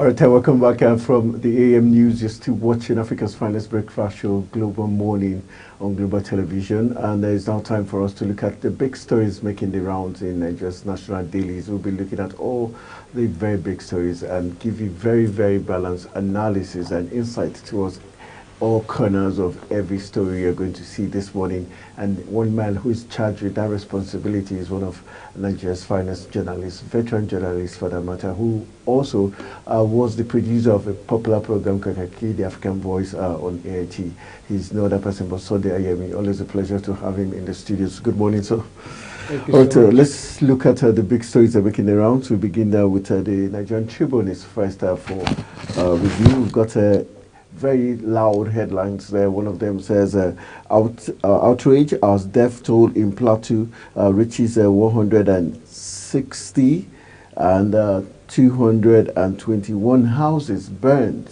All right, welcome back from the AM News. You're still watching Africa's Finest Breakfast Show, Global Morning on Global Television. And it's now time for us to look at the big stories making the rounds in Nigeria's national dailies. We'll be looking at all the very big stories and give you very, very balanced analysis and insight towards all corners of every story you're going to see this morning. And one man who is charged with that responsibility is one of Nigeria's finest journalists, veteran journalist for that matter, who also was the producer of a popular program, Kakaki, the African Voice on AIT. He's no other person but Sunday Ayemi. Always a pleasure to have him in the studios. Good morning, sir. Thank you so much. Let's look at the big stories that are making the rounds. We begin with the Nigerian Tribune is first for review. We've got very loud headlines there. One of them says, outrage as death toll in Plateau reaches 160 and 221 houses burned.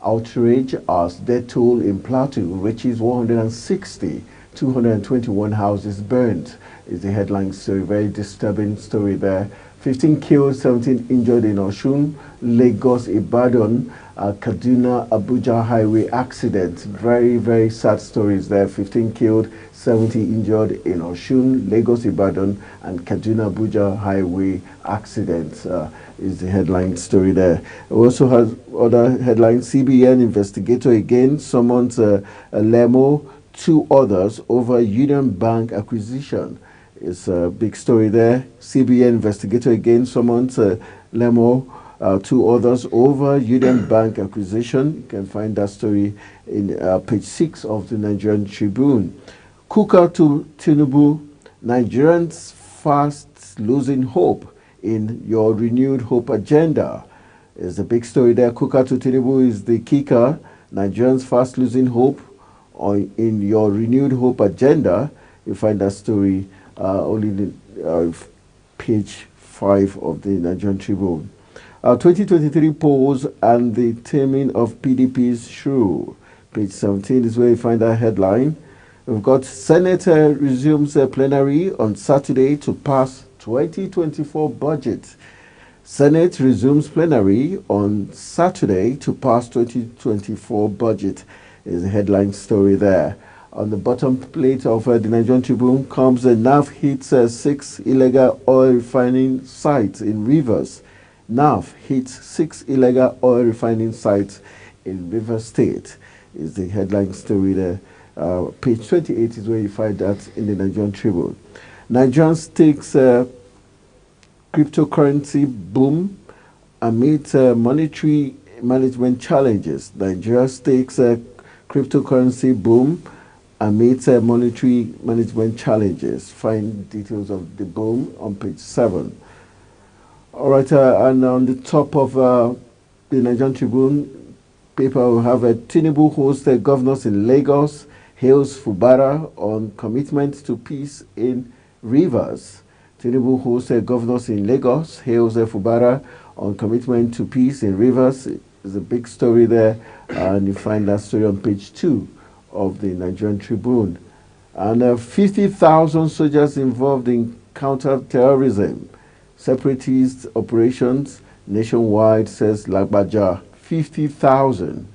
Outrage as death toll in Plateau reaches 160, 221 houses burned is the headline story. Very disturbing story there. 15 killed, 17 injured in Osun, Lagos, Ibadan, Kaduna, Abuja highway accident. Very, very sad stories there. 15 killed, 70 injured in Osun, Lagos, Ibadan, and Kaduna, Abuja highway accident is the headline story there. We also have other headlines. CBN investigator again summons Lemo, 2 others over Union Bank acquisition. It's a big story there. CBN investigator again summons Lemo, 2 others over Union Bank acquisition. You can find that story in page 6 of the Nigerian Tribune. Kuka to Tinubu, Nigerians fast losing hope in your renewed hope agenda. Is the big story there. Kuka to Tinubu is the kicker. Nigerians fast losing hope in your renewed hope agenda. You find that story only in page 5 of the Nigerian Tribune. 2023 polls and the taming of PDP's shrew. Page 17 is where you find that headline. We've got Senate resumes plenary on Saturday to pass 2024 budget. Senate resumes plenary on Saturday to pass 2024 budget is the headline story there. On the bottom plate of the Nigerian Tribune comes NAF hits 6 illegal oil refining sites in Rivers. NAF hits 6 illegal oil refining sites in Rivers State is the headline story there. Page 28 is where you find that in the Nigerian Tribune. Nigerian stakes cryptocurrency boom amid monetary management challenges. Nigeria stakes cryptocurrency boom amid monetary management challenges. Find details of the boom on page 7. All right, and on the top of the Nigerian Tribune paper, we have Tinubu hosts governors in Lagos, hails Fubara on commitment to peace in Rivers. Tinubu hosts governors in Lagos, hails Fubara on commitment to peace in Rivers. There's a big story there, and you find that story on page 2 of the Nigerian Tribune. And 50,000 soldiers involved in counter-terrorism, separatist operations nationwide, says Lagbaja. 50,000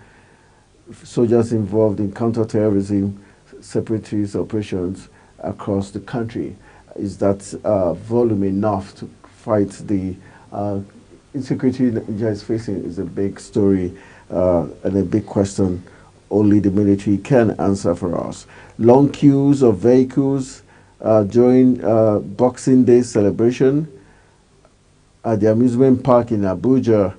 soldiers involved in counter-terrorism, separatist operations across the country. Is that volume enough to fight the insecurity Nigeria is facing? Is a big story and a big question only the military can answer for us. Long queues of vehicles during Boxing Day celebration at the amusement park in Abuja.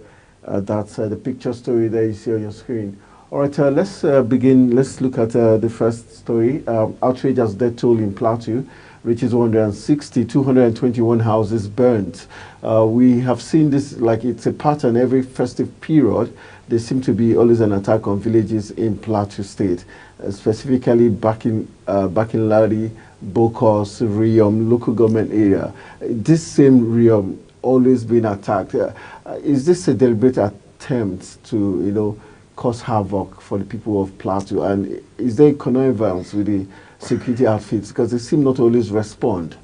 That's the picture story there you see on your screen. All right, let's begin. Let's look at the first story. Outrage as death toll in Plateau reaches 160, 221 houses burnt. We have seen this like it's a pattern every festive period. There seems to be always an attack on villages in Plateau State, specifically back in Lari, Bokos, Riom, local government area. This same Riom always been attacked. Is this a deliberate attempt to, cause havoc for the people of Plateau? And is there connivance with the security outfits? Because they seem not always respond.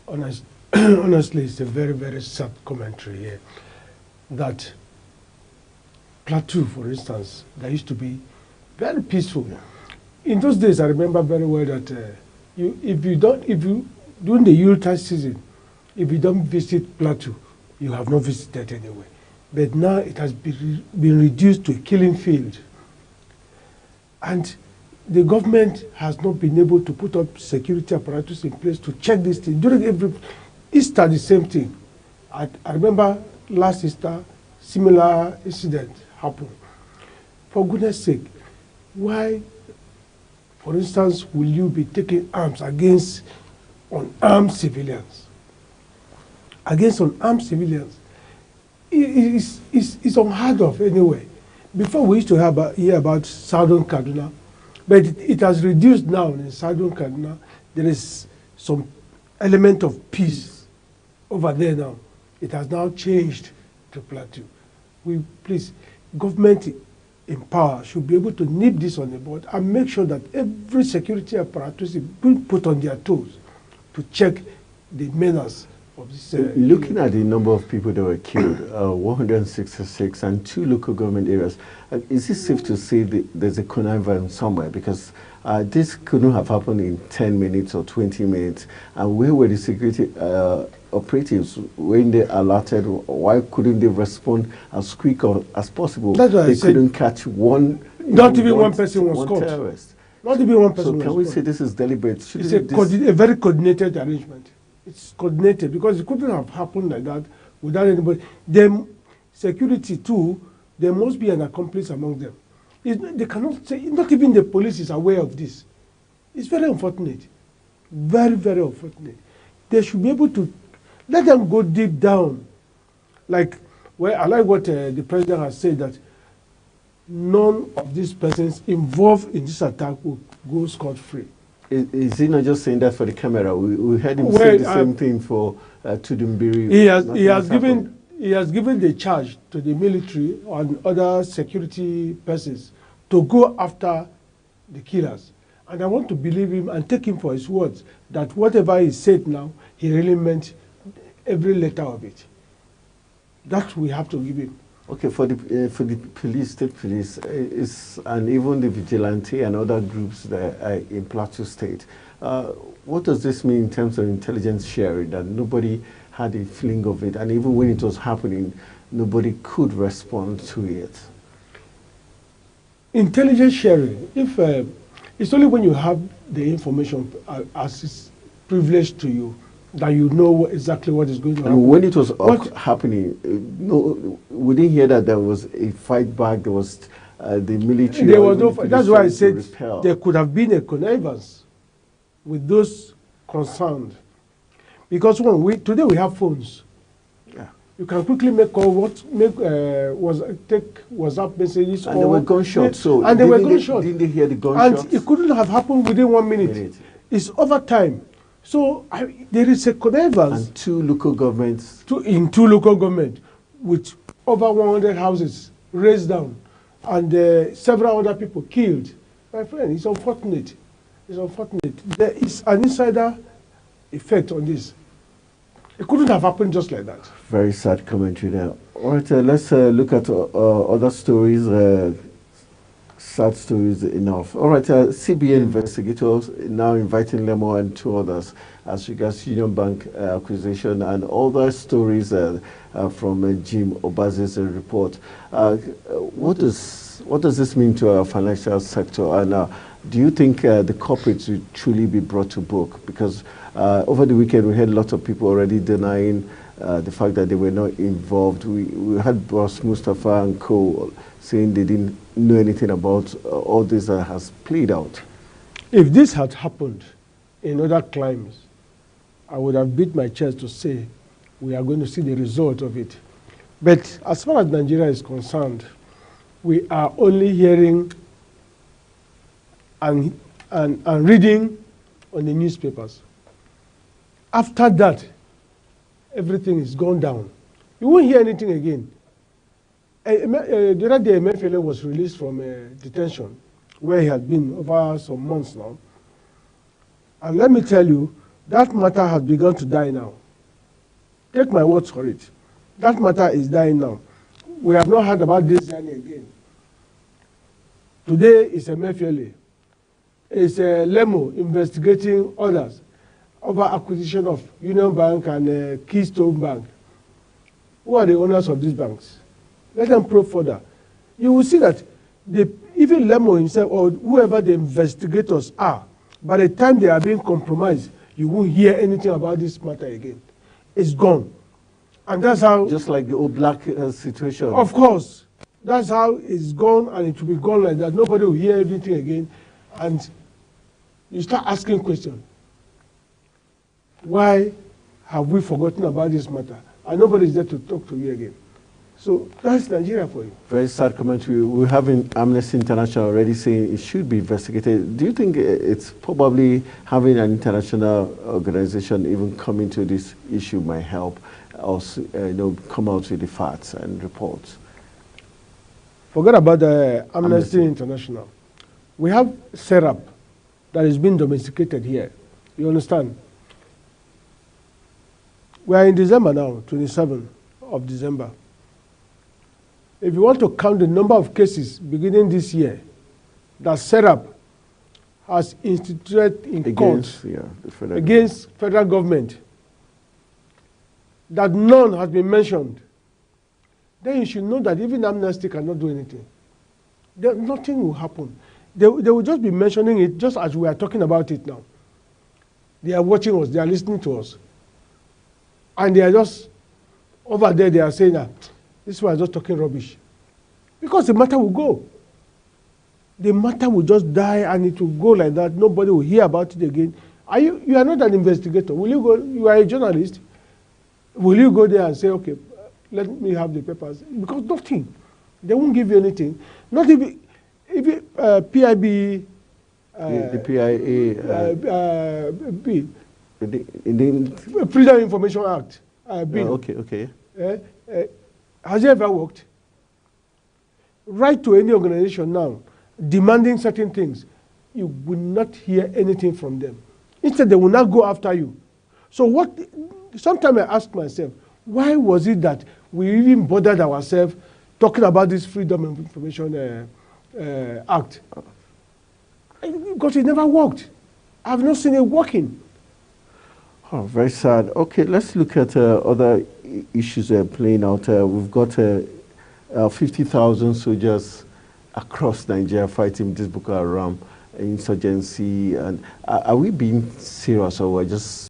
Honestly, it's a very, very sad commentary here. That Plateau, for instance, that used to be very peaceful. In those days, I remember very well that during the Yuletide season, if you don't visit Plateau, you have not visited anyway. But now it has been reduced to a killing field. And the government has not been able to put up security apparatus in place to check this thing. During every Easter, the same thing. I remember last Easter, similar incident happened. For goodness sake, why, for instance, will you be taking arms against unarmed civilians? Against unarmed civilians? It's unheard of anyway. Before we used to hear about Southern Kaduna, but it has reduced now in Southern Kaduna. There is some element of peace over there now. It has now changed to Plateau. Please, government in power should be able to nip this on the bud and make sure that every security apparatus is being put on their toes to check the menace of this. Looking at the number of people that were killed, 166, and 2 local government areas, is it safe to say that there's a connivance somewhere? Because this couldn't have happened in 10 minutes or 20 minutes. And where were the security operatives when they alerted? Why couldn't they respond as quick as possible? That's what they couldn't catch one. Not even one person was caught. Terrorist. Not even one person. So can we say this is deliberate? It's a very coordinated arrangement. It's coordinated because it couldn't have happened like that without anybody. Them security too, there must be an accomplice among them. They cannot say, not even the police is aware of this. It's very unfortunate. Very, very unfortunate. They should be able to let them go deep down. Like, well, I like what the president has said, that none of these persons involved in this attack will go scot-free. Is he not just saying that for the camera? We heard him say the same thing for Tudunbiri. He has given the charge to the military and other security persons to go after the killers. And I want to believe him and take him for his words that whatever he said now, he really meant every letter of it. That we have to give him. Okay, for the police, state police, and even the vigilante and other groups that in Plateau State, what does this mean in terms of intelligence sharing? That nobody had a feeling of it, and even when it was happening, nobody could respond to it. Intelligence sharing, if it's only when you have the information as is privileged to you, that you know exactly what is going to happen. And when it was happening, no, we didn't hear that there was a fight back. There was the military. There was no. That's why I said there could have been a connivance with those concerned, because today we have phones. Yeah. You can quickly make call, take WhatsApp messages. And there were gunshots. And there were gunshots. Didn't they hear the gunshots? And it couldn't have happened within 1 minute. It's over time. So there is a connivance. And 2 local governments. In 2 local governments with over 100 houses razed down and several other people killed. My friend, it's unfortunate. It's unfortunate. There is an insider effect on this. It couldn't have happened just like that. Very sad commentary there. All right, let's look at other stories. Sad stories enough. All right, CBN investigators now inviting Lemo and 2 others as regards Union Bank acquisition and other stories from Jim Obaze's report. What does this mean to our financial sector? And do you think the culprits will truly be brought to book? Because over the weekend we had lots of people already denying the fact that they were not involved. We had Boss Mustafa and co saying they didn't know anything about all this that has played out. If this had happened in other climes, I would have beat my chest to say we are going to see the result of it. But as far as Nigeria is concerned, we are only hearing and reading on the newspapers. After that, everything is gone down. You won't hear anything again. The other day, Emefiele was released from detention, where he had been over some months now. And let me tell you, that matter has begun to die now. Take my words for it. That matter is dying now. we have not heard about this journey again. Today is Emefiele. It's Lemo investigating others over acquisition of Union Bank and Keystone Bank. Who are the owners of these banks? Let them probe further. You will see that even Lemo himself or whoever the investigators are, by the time they are being compromised, you won't hear anything about this matter again. It's gone. And that's how... Just like the old black situation. Of course. That's how it's gone, and it will be gone like that. Nobody will hear anything again. And you start asking questions. Why have we forgotten about this matter? And nobody is there to talk to you again. So that's Nigeria for you. Very sad commentary. We're having Amnesty International already saying it should be investigated. Do you think it's probably having an international organization even coming to this issue might help us, come out with the facts and reports? Forget about the Amnesty International. We have SERAP that is being domesticated here. You understand? We are in December now, 27th of December. If you want to count the number of cases beginning this year that SERAP has instituted in court against federal government, that none has been mentioned, then you should know that even Amnesty cannot do anything. Nothing will happen. They will just be mentioning it just as we are talking about it now. They are watching us, they are listening to us. And they are just, over there they are saying that, this one is just talking rubbish. Because the matter will go. The matter will just die and it will go like that. Nobody will hear about it again. You are not an investigator. Will you go? You are a journalist. Will you go there and say, okay, let me have the papers? Because nothing. They won't give you anything. Not if PIB... the PIA... bill. The Freedom Information Act bill. Okay. Has it ever worked? Write to any organization now, demanding certain things. You will not hear anything from them. Instead, they will not go after you. So sometimes I ask myself, why was it that we even bothered ourselves talking about this Freedom of Information Act? Because it never worked. I've not seen it working. Oh, very sad. Okay, let's look at other issues playing out. We've got 50,000 soldiers across Nigeria fighting this Boko Haram insurgency. And are we being serious, or we're just